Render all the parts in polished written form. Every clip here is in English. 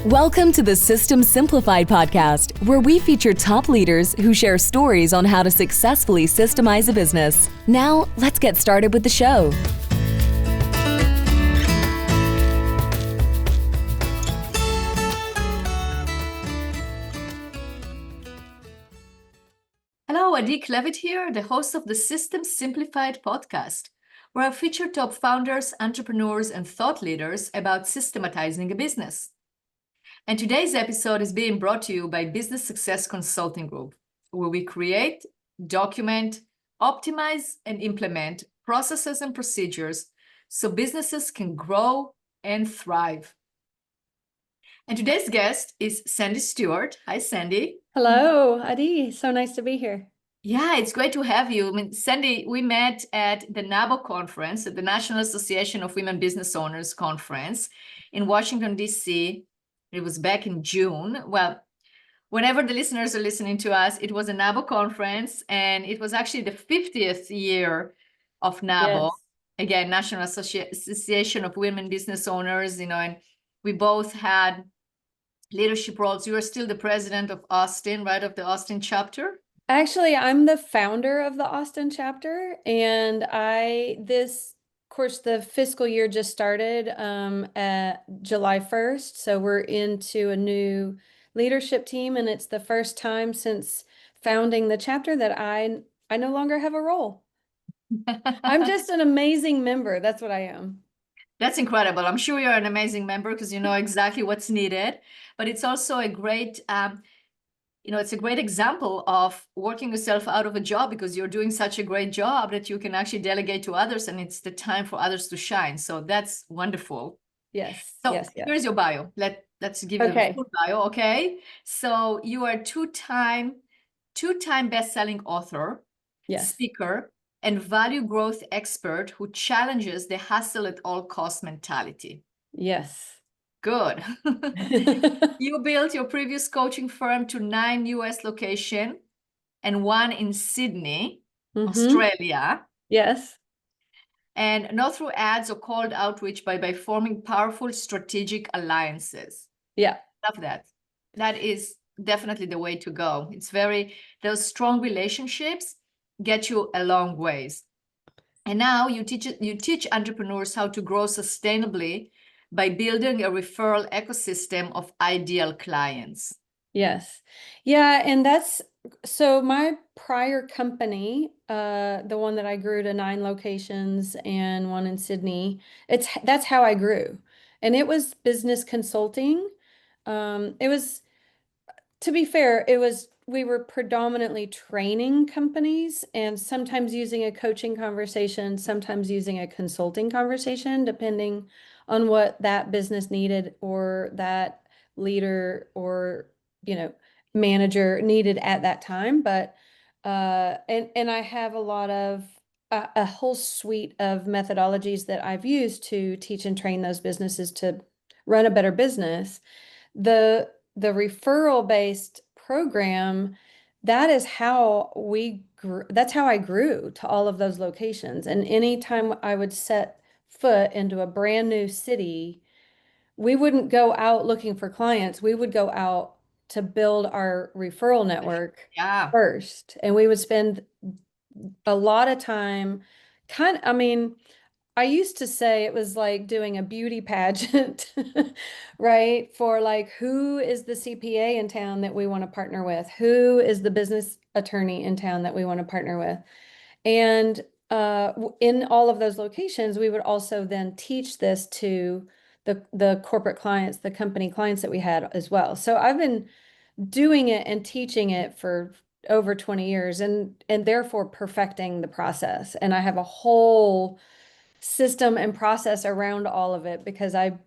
Welcome to the System Simplified podcast, where we feature top leaders who share stories on how to successfully systemize a business. Now, let's get started with the show. Hello, Adi Klevit here, the host of the System Simplified podcast, where I feature top founders, entrepreneurs, and thought leaders about systematizing a business. And today's episode is being brought to you by Business Success Consulting Group, where we create, document, optimize, and implement processes and procedures so businesses can grow and thrive. And today's guest is Sandy Stewart. Hi, Sandy. Hello, Adi. So nice to be here. Yeah, it's great to have you. I mean, Sandy, we met at the NAWBO conference, at the National Association of Women Business Owners conference in Washington, D.C. It was back in June. Well, whenever the listeners are listening to us, it was a NAWBO conference, and it was actually the 50th year of NAWBO. Yes. Again, National Association of Women Business Owners, and we both had leadership roles. You are still the president of Austin, right, of the Austin chapter? Actually, I'm the founder of the Austin chapter, and of course, the fiscal year just started at July 1st, so we're into a new leadership team, and it's the first time since founding the chapter that I no longer have a role. I'm just an amazing member. That's what I am. That's incredible. I'm sure you're an amazing member because you know exactly what's needed, but it's also a great it's a great example of working yourself out of a job because you're doing such a great job that you can actually delegate to others, and it's the time for others to shine. So that's wonderful. Yes. So yes. here's your bio. Let's give you the full bio, okay? So you are two-time best-selling author, Yes. speaker, and value growth expert who challenges the hustle at all cost mentality. Yes. Good. You built your previous coaching firm to 9 US locations and 1 in Sydney, Australia. Yes. And not through ads or cold outreach, by forming powerful strategic alliances. Yeah. Love that. That is definitely the way to go. Those strong relationships get you a long ways. And now you teach entrepreneurs how to grow sustainably by building a referral ecosystem of ideal clients. Yes. Yeah. And so my prior company, the one that I grew to 9 locations and 1 in Sydney, that's how I grew. And it was business consulting. To be fair, we were predominantly training companies and sometimes using a coaching conversation, sometimes using a consulting conversation, depending on what that business needed or that leader or, manager needed at that time. But, and I have a whole suite of methodologies that I've used to teach and train those businesses to run a better business. The referral-based program, that's how I grew to all of those locations. And anytime I would set foot into a brand new city, we wouldn't go out looking for clients. We would go out to build our referral network first. And we would spend a lot of time I used to say it was like doing a beauty pageant, right? For like, who is the CPA in town that we want to partner with? Who is the business attorney in town that we want to partner with? And in all of those locations, we would also then teach this to the corporate clients, the company clients that we had as well. So I've been doing it and teaching it for over 20 years and therefore perfecting the process. And I have a whole system and process around all of it because I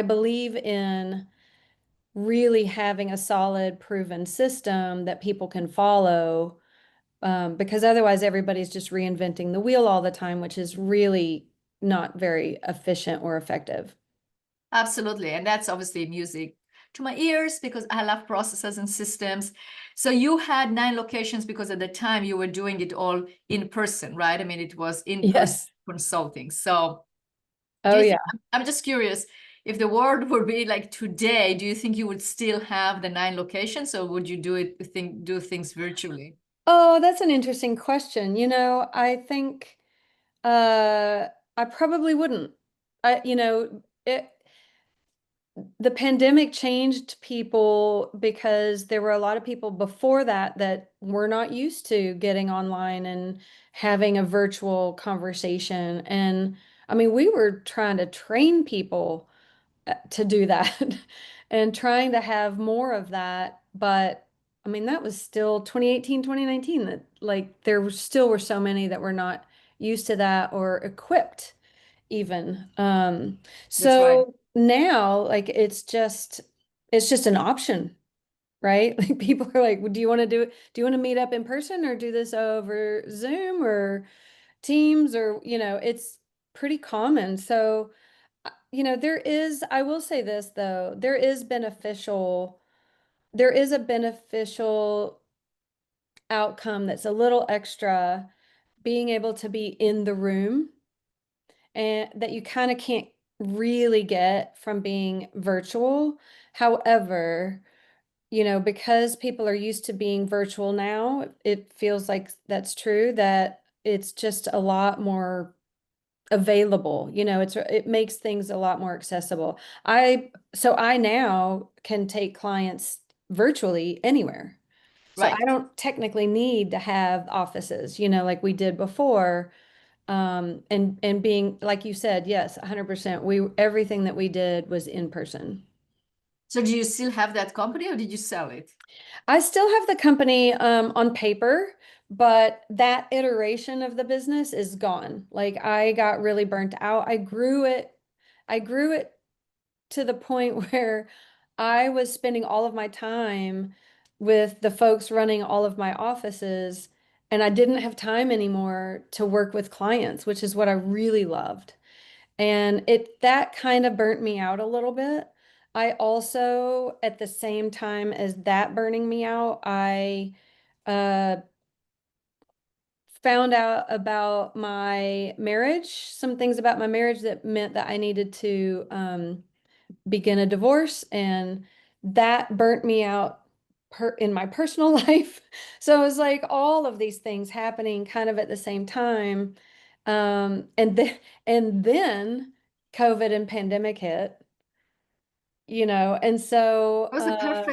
believe in really having a solid, proven system that people can follow, because otherwise everybody's just reinventing the wheel all the time, which is really not very efficient or effective. Absolutely. And that's obviously music to my ears because I love processes and systems. So you had 9 locations because at the time you were doing it all in person, right? I mean, it was in-person consulting. So yeah. I'm just curious, if the world would be like today, do you think you would still have the 9 locations, or would you do things virtually? Oh, that's an interesting question. I think I probably wouldn't. The pandemic changed people because there were a lot of people before that that were not used to getting online and having a virtual conversation. And I mean, we were trying to train people to do that and trying to have more of that. But I mean, that was still 2018, 2019, that like still were so many that were not used to that or equipped even. That's right. So now like it's just an option, right? Like people are like, well, do you want to meet up in person or do this over Zoom or Teams or, it's pretty common. So I will say this though, there is a beneficial outcome that's a little extra being able to be in the room and that you kind of can't really get from being virtual. However, because people are used to being virtual now, it feels like that's true, that it's just a lot more available. It makes things a lot more accessible. I now can take clients virtually anywhere. So I Right. don't technically need to have offices, like we did before. And being, like you said, yes, 100%. Everything that we did was in person. So do you still have that company, or did you sell it? I still have the company on paper, but that iteration of the business is gone. Like I got really burnt out. I grew it to the point where I was spending all of my time with the folks running all of my offices, and I didn't have time anymore to work with clients, which is what I really loved. And that kind of burnt me out a little bit. I also, at the same time as that burning me out, I uh, found out about my marriage, some things about my marriage that meant that I needed to begin a divorce, and that burnt me out in my personal life. So it was like all of these things happening kind of at the same time. And then COVID and pandemic hit, and so It was a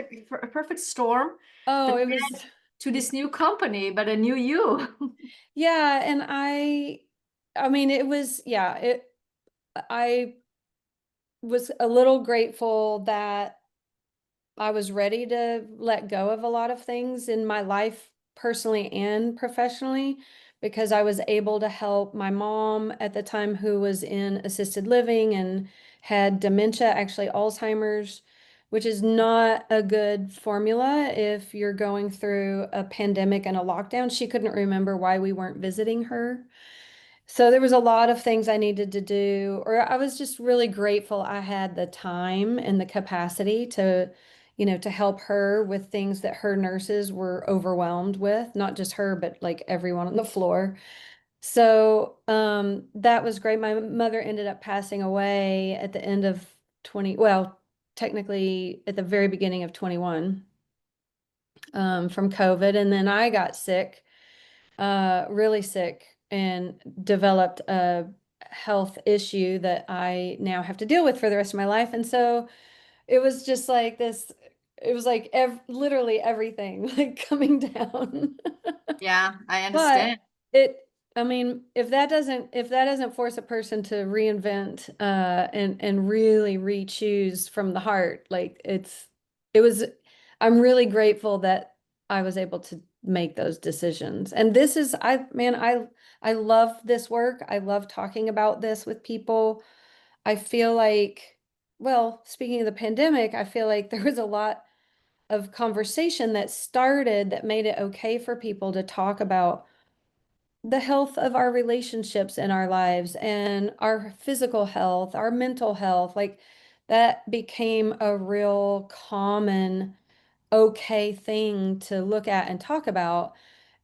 perfect storm oh, that it led was, to this new company, but a new you. yeah, and I mean, it was, yeah, I was a little grateful that I was ready to let go of a lot of things in my life, personally and professionally, because I was able to help my mom at the time, who was in assisted living and had dementia, actually Alzheimer's, which is not a good formula if you're going through a pandemic and a lockdown. She couldn't remember why we weren't visiting her. So there was a lot of things I needed to do, or I was just really grateful I had the time and the capacity to help her with things that her nurses were overwhelmed with, not just her, but like everyone on the floor. So that was great. My mother ended up passing away at the end of 20, well, technically at the very beginning of 21, from COVID. And then I got sick, really sick, and developed a health issue that I now have to deal with for the rest of my life. And so it was just like this, it was like literally everything like coming down. Yeah, I But understand. it, I mean, if that doesn't force a person to reinvent and really re-choose from the heart, like it was, I'm really grateful that I was able to make those decisions. And this is, I love this work. I love talking about this with people. I feel like, well, speaking of the pandemic, I feel like there was a lot of conversation that started that made it okay for people to talk about the health of our relationships in our lives and our physical health, our mental health. Like that became a real common, okay thing to look at and talk about.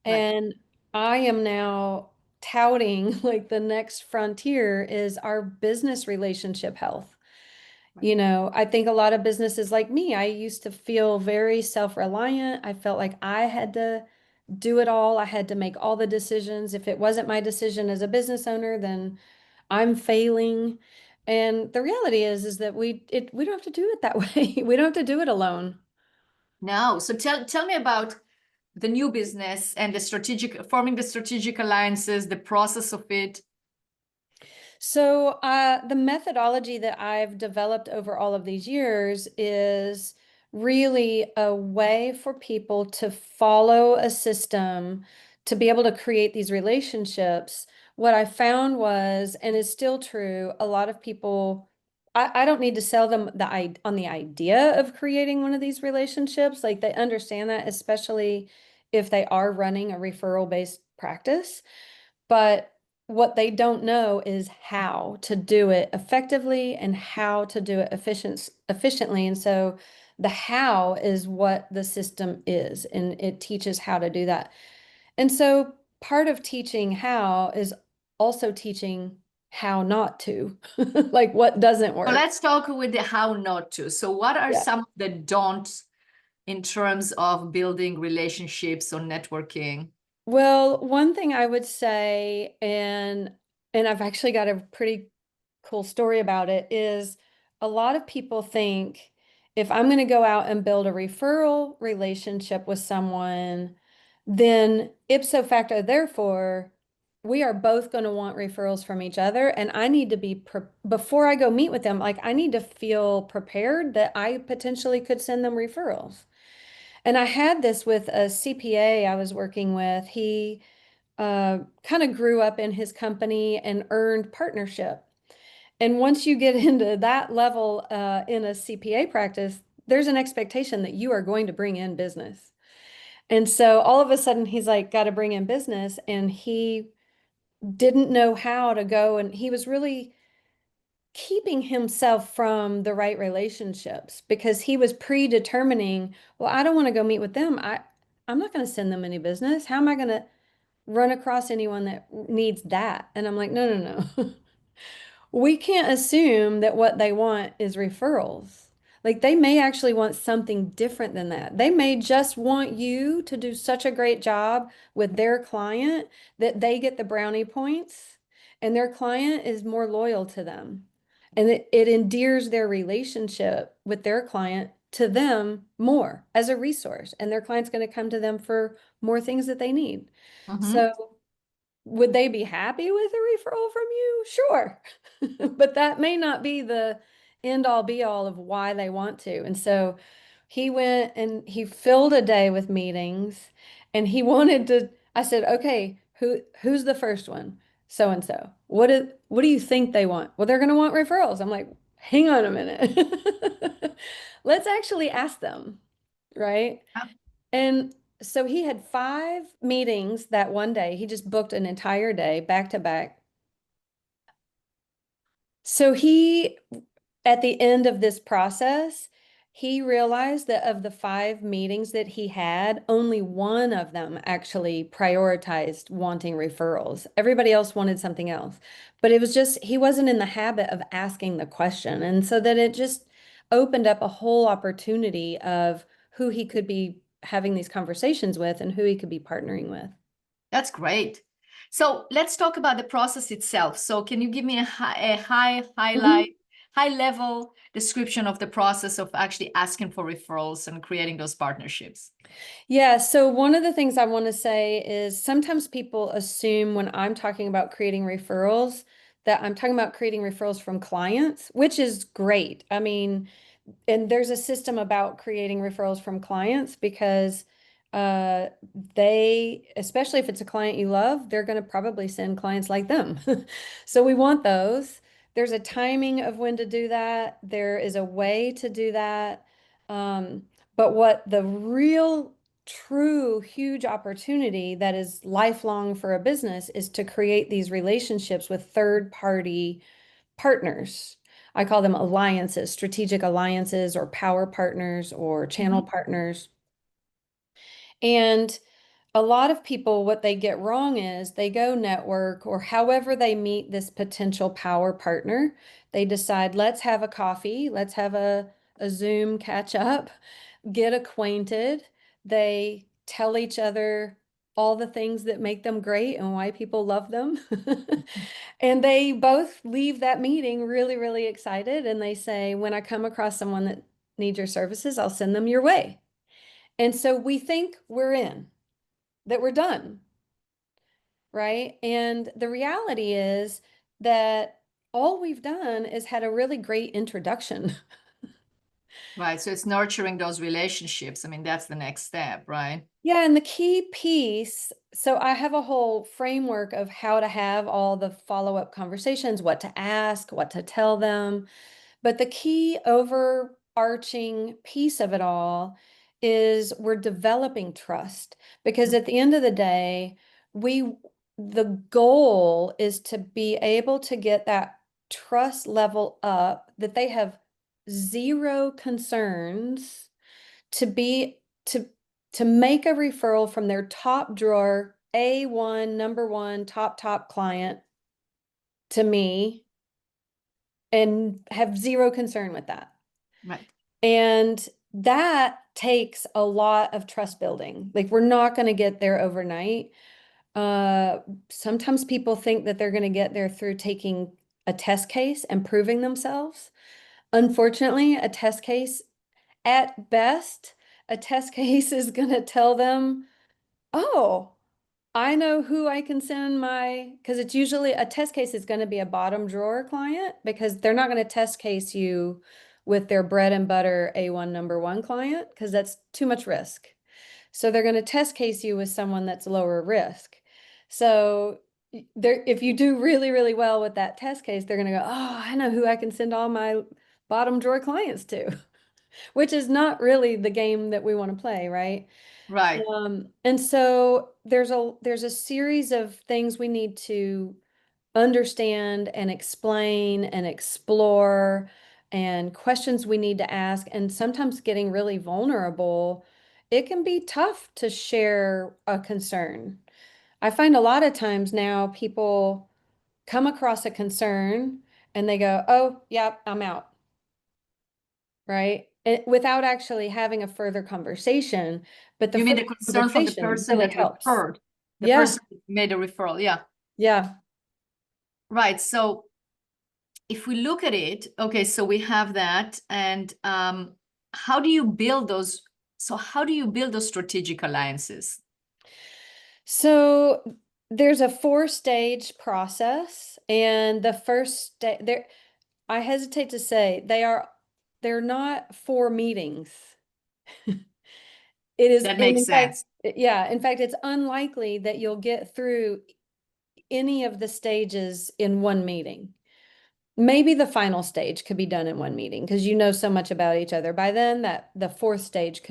Right. And I am now touting like the next frontier is our business relationship health. You know, I think a lot of businesses like me, I used to feel very self-reliant. I felt like I had to do it all. I had to make all the decisions. If it wasn't my decision as a business owner, then I'm failing. And the reality is that we don't have to do it that way. We don't have to do it alone. No. So tell me about the new business and the forming the strategic alliances, the process of it. So, the methodology that I've developed over all of these years is really a way for people to follow a system to be able to create these relationships. What I found was, and is still true, a lot of people, I don't need to sell them on the idea of creating one of these relationships. Like they understand that, especially if they are running a referral-based practice. But what they don't know is how to do it effectively and how to do it efficiently. And so the how is what the system is, and it teaches how to do that. And so part of teaching how is also teaching how not to, like what doesn't So work. let's talk with the how not to. So what are Yeah. some of the don'ts in terms of building relationships or networking? Well, one thing I would say, and I've actually got a pretty cool story about it, is a lot of people think if I'm going to go out and build a referral relationship with someone, then ipso facto, therefore, we are both going to want referrals from each other. And I need to be, before I go meet with them, like I need to feel prepared that I potentially could send them referrals. And I had this with a CPA I was working with. He kind of grew up in his company and earned partnership. And once you get into that level in a CPA practice, there's an expectation that you are going to bring in business. And so all of a sudden, he's like, got to bring in business. And he didn't know how to go. And he was really keeping himself from the right relationships because he was predetermining, well, I don't want to go meet with them. I'm not going to send them any business. How am I going to run across anyone that needs that? And I'm like, no, no, no. We can't assume that what they want is referrals. Like they may actually want something different than that. They may just want you to do such a great job with their client that they get the brownie points and their client is more loyal to them. And it endears their relationship with their client to them more as a resource. And their client's going to come to them for more things that they need. Mhm. So would they be happy with a referral from you? Sure. But that may not be the end all be all of why they want to. And so he went and he filled a day with meetings and he wanted to, I said, okay, who's the first one? So and so. What do you think they want? Well, they're going to want referrals. I'm like, hang on a minute. Let's actually ask them, right? And so he had 5 meetings that one day. He just booked an entire day back to back. So at the end of this process, he realized that of the 5 meetings that he had, only one of them actually prioritized wanting referrals. Everybody else wanted something else. But it was just, he wasn't in the habit of asking the question. And so that it just opened up a whole opportunity of who he could be having these conversations with and who he could be partnering with. That's great. So let's talk about the process itself. So can you give me Mhm. high level description of the process of actually asking for referrals and creating those partnerships? Yeah, so one of the things I want to say is sometimes people assume when I'm talking about creating referrals that I'm talking about creating referrals from clients, which is great. I mean, and there's a system about creating referrals from clients because uh, especially if it's a client you love, they're going to probably send clients like them. So we want those. There's a timing of when to do that. There is a way to do that. But what the real, true, huge opportunity that is lifelong for a business is to create these relationships with third-party partners. I call them alliances, strategic alliances or power partners or channel Mhm. partners. And a lot of people, what they get wrong is they go network or however they meet this potential power partner. They decide, let's have a coffee, let's have a Zoom catch up, get acquainted. They tell each other all the things that make them great and why people love them. And they both leave that meeting really, really excited. And they say, when I come across someone that needs your services, I'll send them your way. And so we think we're in, that we're done, right? And the reality is that all we've done is had a really great introduction. Right. So it's nurturing those relationships. I mean, that's the next step, right? Yeah, and the key piece, so I have a whole framework of how to have all the follow-up conversations, what to ask, what to tell them. But the key overarching piece of it all is we're developing trust, because at the end of the day, the goal is to be able to get that trust level up, that they have zero concerns to be to make a referral from their top drawer, A1, number one, top client to me, and have zero concern with that. Right. And that takes a lot of trust building. Like, we're not going to get there overnight. Sometimes people think that they're going to get there through taking a test case and proving themselves. Unfortunately, at best, a test case is going to tell them, oh, I know who I can send because it's usually a test case is going to be a bottom drawer client, because they're not going to test case you with their bread and butter A1 number one client, because that's too much risk. So they're going to test case you with someone that's lower risk. So if you do really, really well with that test case, they're going to go, oh, I know who I can send all my bottom drawer clients to, which is not really the game that we want to play, right? Right. And so there's a series of things we need to understand and explain and explore, and questions we need to ask, and sometimes getting really vulnerable. It can be tough to share a concern. I find a lot of times now people come across a concern and they go, oh, yeah, I'm out. Right? Without actually having a further conversation, but the You mean further the concern from the conversation person really that helps. referred, the Yeah, person that made a referral? Yeah. yeah. Right. So if we look at it, okay, so we have that. And how do you build those? So how do you build those strategic alliances? So there's a 4-stage process, and the first stage there, I hesitate to say they're not 4 meetings. It is, That and makes in fact, sense. yeah, in fact, it's unlikely that you'll get through any of the stages in one meeting. Maybe the final stage could be done in one meeting, because you know so much about each other by then that the 4th stage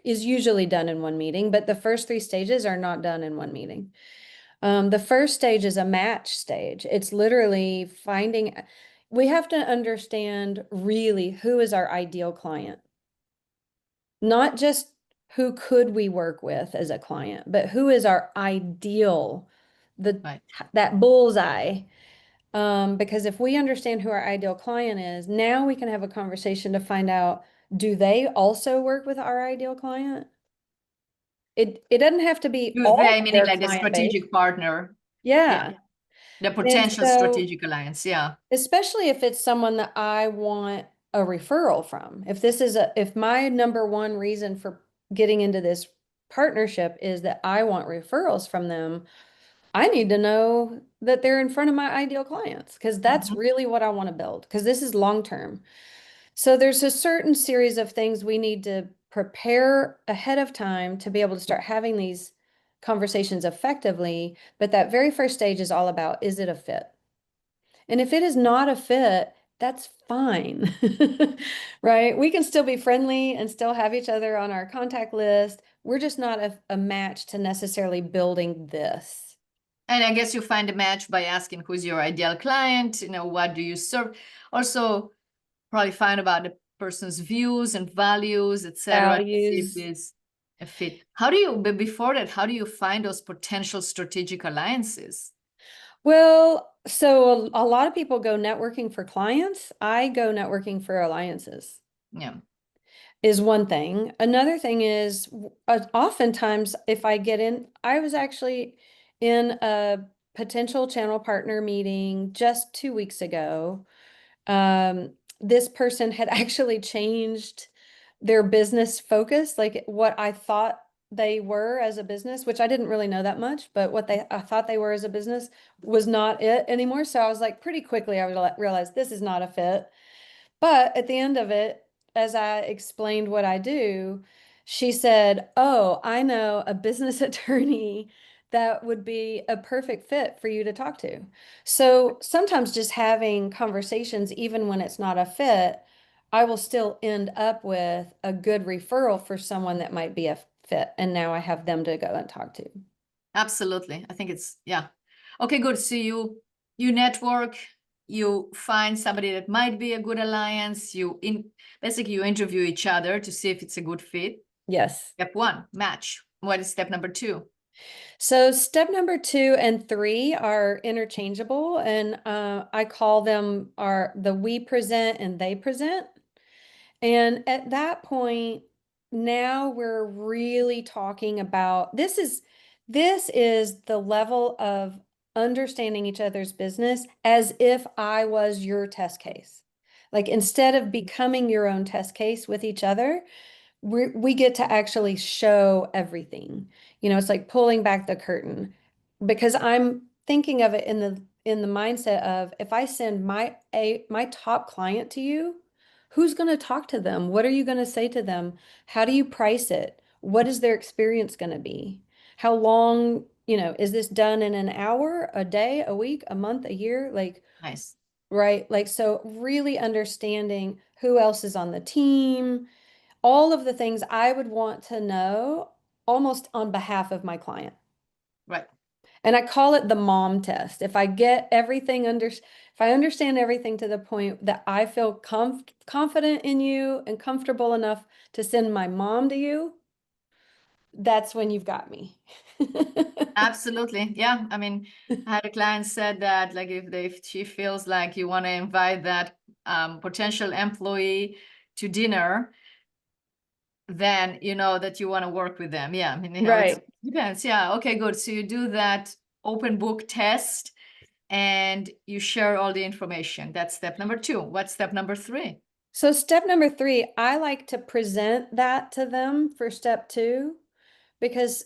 is usually done in one meeting, but the first 3 stages are not done in one meeting. The first stage is a match stage. It's literally we have to understand really who is our ideal client. Not just who could we work with as a client, but who is our ideal, Right. that bullseye. Because if we understand who our ideal client is, now we can have a conversation to find out, do they also work with our ideal client? It doesn't have to be Do all they, of meaning their like the client base. strategic partner? Yeah. Yeah. The And potential so, strategic alliance. Yeah. especially if it's someone that I want a referral from, if my number one reason for getting into this partnership is that I want referrals from them, I need to know that they're in front of my ideal clients, because that's Mhm. really what I want to build, because this is long term. So there's a certain series of things we need to prepare ahead of time to be able to start having these conversations effectively. But that very first stage is all about, is it a fit? And if it is not a fit, that's fine. Right? We can still be friendly and still have each other on our contact list. We're just not a match to necessarily building this. And I guess you find a match by asking who's your ideal client, what do you serve? Also, probably find about the person's views and values, etc. See if Values. there's a fit. But before that, how do you find those potential strategic alliances? Well, so a lot of people go networking for clients. I go networking for alliances, Yeah. is one thing. Another thing is oftentimes if I get in, I was actually in a potential channel partner meeting just 2 weeks ago. This person had actually changed their business focus, like what I thought they were as a business, which I didn't really know that much, but what I thought they were as a business was not it anymore. So I was like, pretty quickly, I would realize this is not a fit. But at the end of it, as I explained what I do, she said, "Oh, I know a business attorney that would be a perfect fit for you to talk to." So sometimes just having conversations, even when it's not a fit, I will still end up with a good referral for someone that might be a fit. And now I have them to go and talk to. Absolutely. I think it's, yeah. Okay, good. So you network, you find somebody that might be a good alliance, basically you interview each other to see if it's a good fit. Yes. Step one, match. What is step number two? So step number 2 and 3 are interchangeable, and I call them the we present and they present. And at that point, now we're really talking about this is the level of understanding each other's business as if I was your test case. Like instead of becoming your own test case with each other, we get to actually show everything. It's like pulling back the curtain because I'm thinking of it in the mindset of if I send my top client to you, who's going to talk to them? What are you going to say to them? How do you price it? What is their experience going to be? How long, is this done in an hour, a day, a week, a month, a year? Like, Nice. right? Like, so really understanding who else is on the team, all of the things I would want to know almost on behalf of my client. Right. And I call it the mom test. If I understand everything to the point that I feel confident in you and comfortable enough to send my mom to you, that's when you've got me. Absolutely. Yeah. I mean, I had a client said that like if she feels like you want to invite that potential employee to dinner, then you know that you want to work with them. Yeah. I mean, Right. it depends. Yeah. Okay, good. So you do that open book test and you share all the information. That's step number 2. What's step number 3? So step number 3, I like to present that to them for step 2 because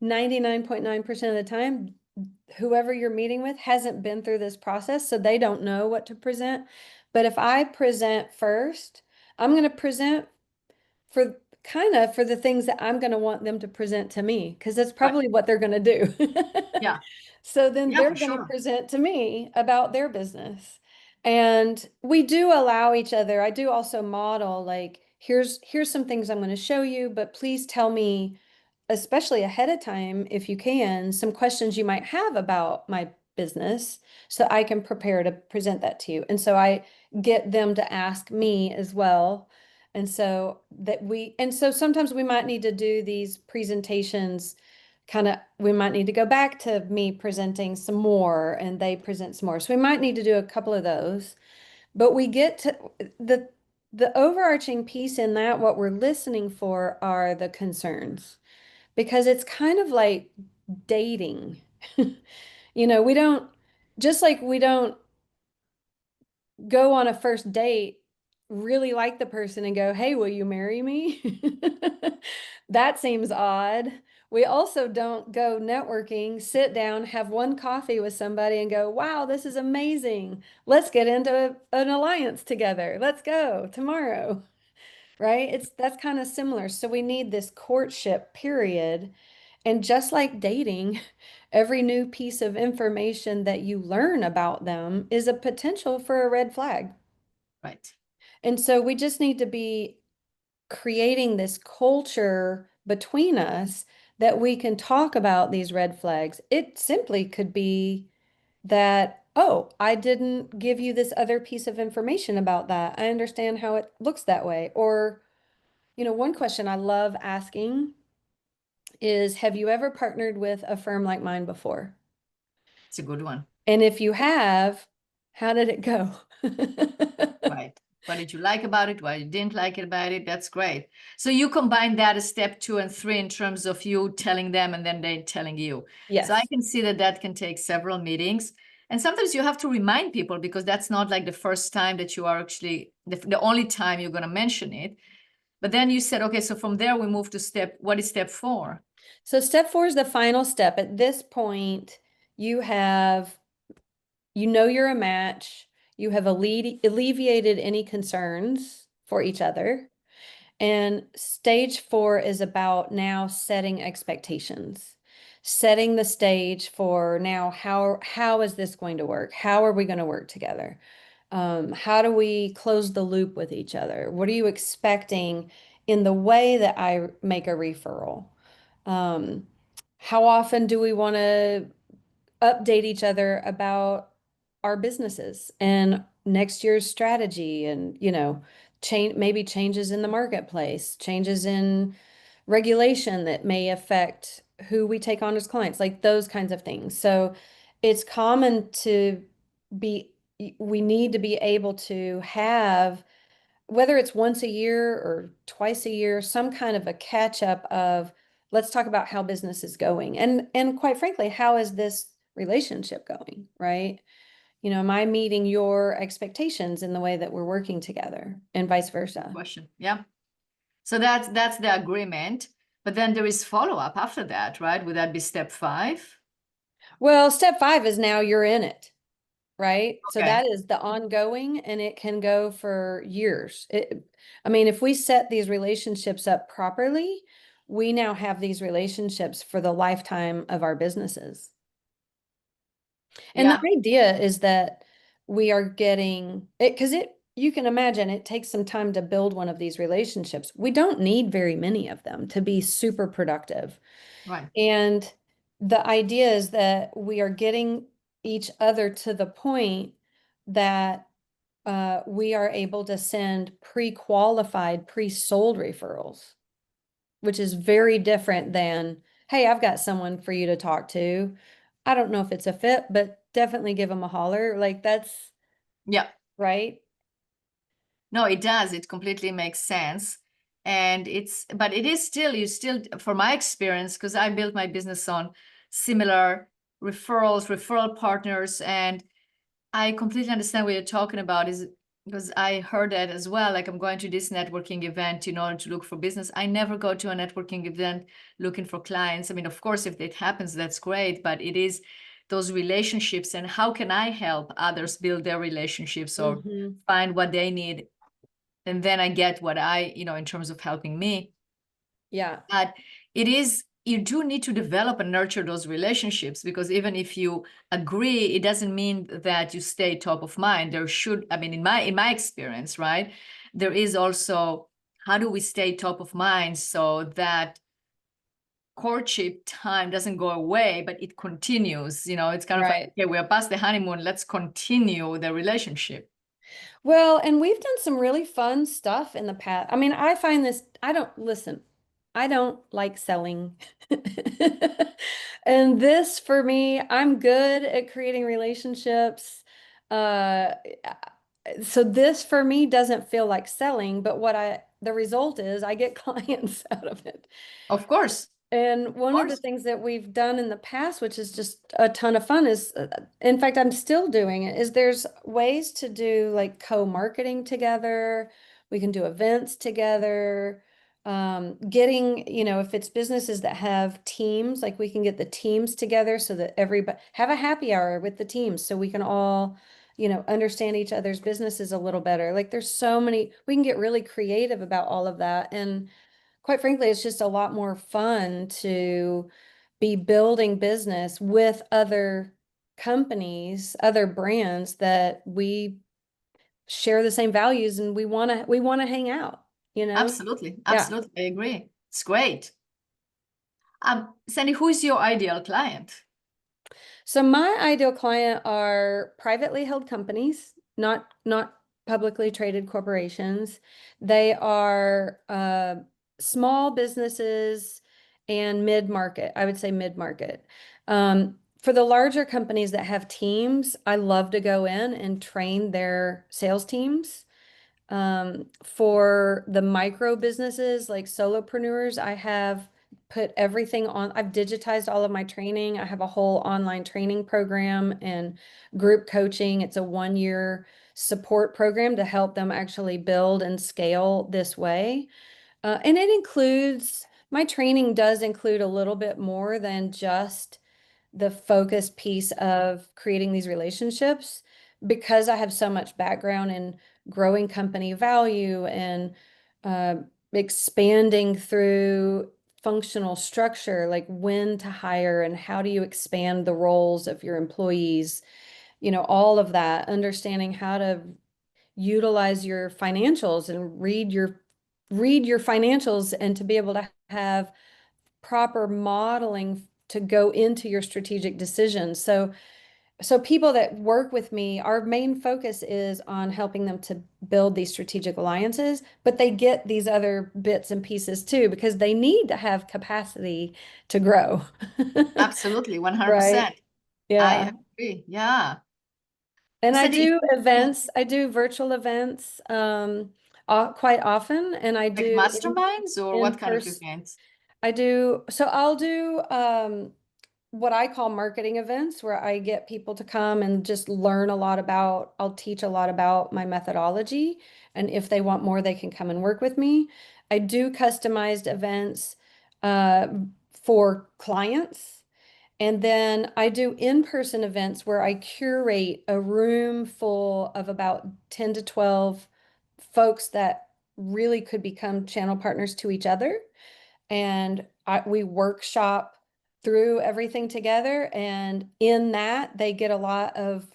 99.9% of the time, whoever you're meeting with hasn't been through this process, so they don't know what to present. But if I present first, I'm going to present for for the things that I'm going to want them to present to me, because that's Right. probably what they're going to do. Yeah. So then Yeah, they're for going to sure. present to me about their business. And we do allow each other. I do also model like, here's some things I'm going to show you, but please tell me, especially ahead of time, if you can, some questions you might have about my business so I can prepare to present that to you. And so I get them to ask me as well. And so sometimes we might need to do these presentations we might need to go back to me presenting some more and they present some more. So we might need to do a couple of those. But we get to the overarching piece in that, what we're listening for are the concerns, because it's kind of like dating. We don't, just like we don't go on a first date, really like the person and go, "Hey, will you marry me?" That seems odd. We also don't go networking, sit down, have one coffee with somebody and go, "Wow, this is amazing. Let's get into an alliance together. Let's go tomorrow." Right? That's kind of similar. So we need this courtship period. And just like dating, every new piece of information that you learn about them is a potential for a red flag. Right. And so we just need to be creating this culture between us that we can talk about these red flags. It simply could be that, "Oh, I didn't give you this other piece of information about that. I understand how it looks that way." Or, one question I love asking is, "Have you ever partnered with a firm like mine before?" It's a good one. And if you have, how did it go? Right. What did you like about it? What you didn't like about it? That's great. So you combine that as step 2 and 3 in terms of you telling them and then they telling you. Yes. So I can see that that can take several meetings. And sometimes you have to remind people because that's not like the first time that you are actually, the only time you're going to mention it. But then you said, okay, so from there we move to what is step 4? So step 4 is the final step. At this point, you know you're a match. You have alleviated any concerns for each other. And stage 4 is about now setting expectations, setting the stage for now, how is this going to work? How are we going to work together? How do we close the loop with each other? What are you expecting in the way that I make a referral? How often do we want to update each other about our businesses and next year's strategy and, maybe changes in the marketplace, changes in regulation that may affect who we take on as clients, like those kinds of things. So it's common we need to be able to have, whether it's once a year or twice a year, some kind of a catch up of, let's talk about how business is going. And quite frankly, how is this relationship going, right? Am I meeting your expectations in the way that we're working together and vice versa? Question. Yeah. So that's the agreement. But then there is follow-up after that, right? Would that be step 5? Well, step 5 is now you're in it, right? So Okay. that is the ongoing, and it can go for years. If we set these relationships up properly, we now have these relationships for the lifetime of our businesses. And Yeah. the idea is that we are getting it, because you can imagine it takes some time to build one of these relationships. We don't need very many of them to be super productive. Right. And the idea is that we are getting each other to the point that we are able to send pre-qualified, pre-sold referrals, which is very different than, hey, I've got someone for you to talk to. I don't know if it's a fit, but definitely give them a holler. Like that's Yeah. right. No, it does. It completely makes sense. And but it is still, for my experience, because I built my business on similar referral partners, and I completely understand what you're talking about is because I heard that as well. Like I'm going to this networking event in order to look for business. I never go to a networking event looking for clients. I mean, of course, if it happens, that's great, but it is those relationships and how can I help others build their relationships or find what they need. And then I get what in terms of helping me. Yeah. But you do need to develop and nurture those relationships because even if you agree, it doesn't mean that you stay top of mind. There should, in my experience, right? There is also, how do we stay top of mind so that courtship time doesn't go away, but it continues, it's kind of like, okay, we're past the honeymoon, let's continue the relationship. Well, and we've done some really fun stuff in the past. I find this, I don't like selling. And this for me, I'm good at creating relationships. So this for me doesn't feel like selling, but the result is I get clients out of it. Of course. And one of the things that we've done in the past, which is just a ton of fun, is, in fact, I'm still doing it, is there's ways to do like co-marketing together. We can do events together. Getting, if it's businesses that have teams, like we can get the teams together so that everybody have a happy hour with the teams so we can all, understand each other's businesses a little better. Like there's so many, we can get really creative about all of that. And quite frankly, it's just a lot more fun to be building business with other companies, other brands that we share the same values and we want to hang out, Absolutely. Yeah. Absolutely. I agree. It's great. Sandy, who is your ideal client? So my ideal client are privately held companies, not publicly traded corporations. They are small businesses and mid-market. I would say mid-market. for the larger companies that have teams, I love to go in and train their sales teams. For the micro businesses like solopreneurs, I have put everything on. I've digitized all of my training. I have a whole online training program and group coaching. It's a 1-year support program to help them actually build and scale this way. And it includes, my training does include a little bit more than just the focus piece of creating these relationships, because I have so much background in growing company value and expanding through functional structure, like when to hire and how do you expand the roles of your employees, all of that, understanding how to utilize your financials and read your financials, and to be able to have proper modeling to go into your strategic decisions. So people that work with me, our main focus is on helping them to build these strategic alliances, but they get these other bits and pieces too, because they need to have capacity to grow. Absolutely, 100%. Right? Yeah. I agree. Yeah. And I Sandy, do events, I do virtual events quite often, and I like do masterminds or in what kind of person. events? I'll do what I call marketing events, where I get people to come and just learn a lot about, I'll teach a lot about my methodology. And if they want more, they can come and work with me. I do customized events for clients. And then I do in-person events where I curate a room full of about 10 to 12 folks that really could become channel partners to each other. And we workshop through everything together. And in that, they get a lot of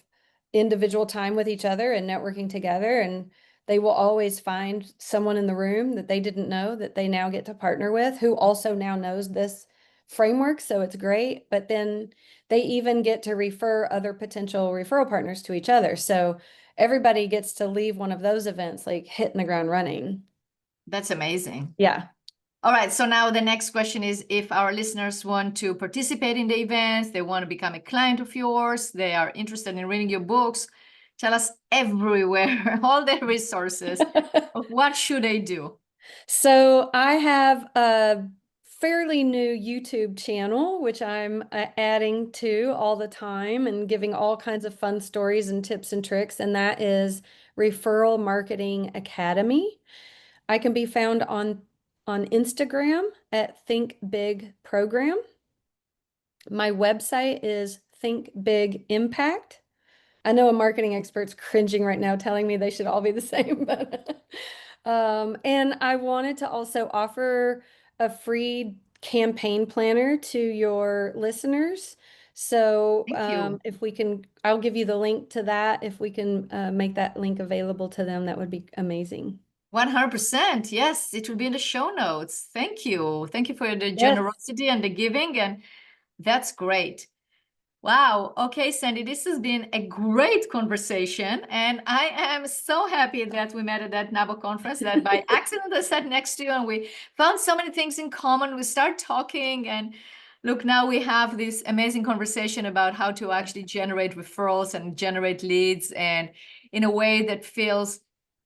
individual time with each other and networking together. And they will always find someone in the room that they didn't know that they now get to partner with, who also now knows this framework. So it's great. But then they even get to refer other potential referral partners to each other. So everybody gets to leave one of those events like hitting the ground running. That's amazing. Yeah. All right. So now the next question is, if our listeners want to participate in the events, they want to become a client of yours, they are interested in reading your books, tell us everywhere, all the resources. What should they do? So I have a fairly new YouTube channel, which I'm adding to all the time and giving all kinds of fun stories and tips and tricks. And that is Referral Marketing Academy. I can be found on Instagram at Think Big Program. My website is Think Big Impact. I know a marketing expert's cringing right now telling me they should all be the same, but and I wanted to also offer a free campaign planner to your listeners. So if we can, I'll give you the link to that. If we can make that link available to them, that would be amazing. 100%. Yes, it will be in the show notes. Thank you. Thank you for the generosity and the giving. And that's great. Wow. Okay, Sandy, this has been a great conversation. And I am so happy that we met at that NAWBO conference, that by accident I sat next to you and we found so many things in common. We started talking, and look, now we have this amazing conversation about how to actually generate referrals and generate leads, and in a way that feels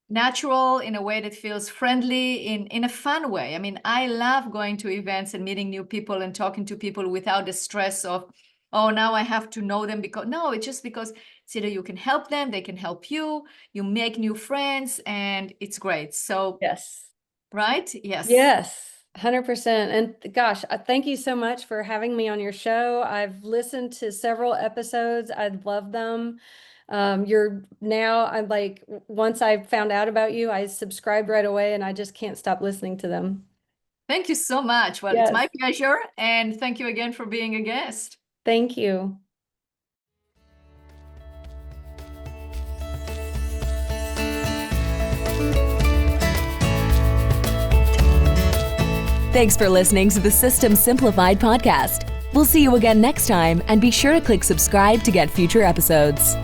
natural, in a way that feels friendly, in a fun way. I mean, I love going to events and meeting new people and talking to people without the stress of, oh, now I have to know them. Because no, it's just because it's either you can help them, they can help you, you make new friends, and it's great. So yes, right? Yes. Yes. 100%. And gosh, thank you so much for having me on your show. I've listened to several episodes. I love them. I'm like, once I found out about you, I subscribed right away, and I just can't stop listening to them. Thank you so much. Well, Yes. It's my pleasure. And thank you again for being a guest. Thank you. Thanks for listening to the System Simplified podcast. We'll see you again next time, and be sure to click subscribe to get future episodes.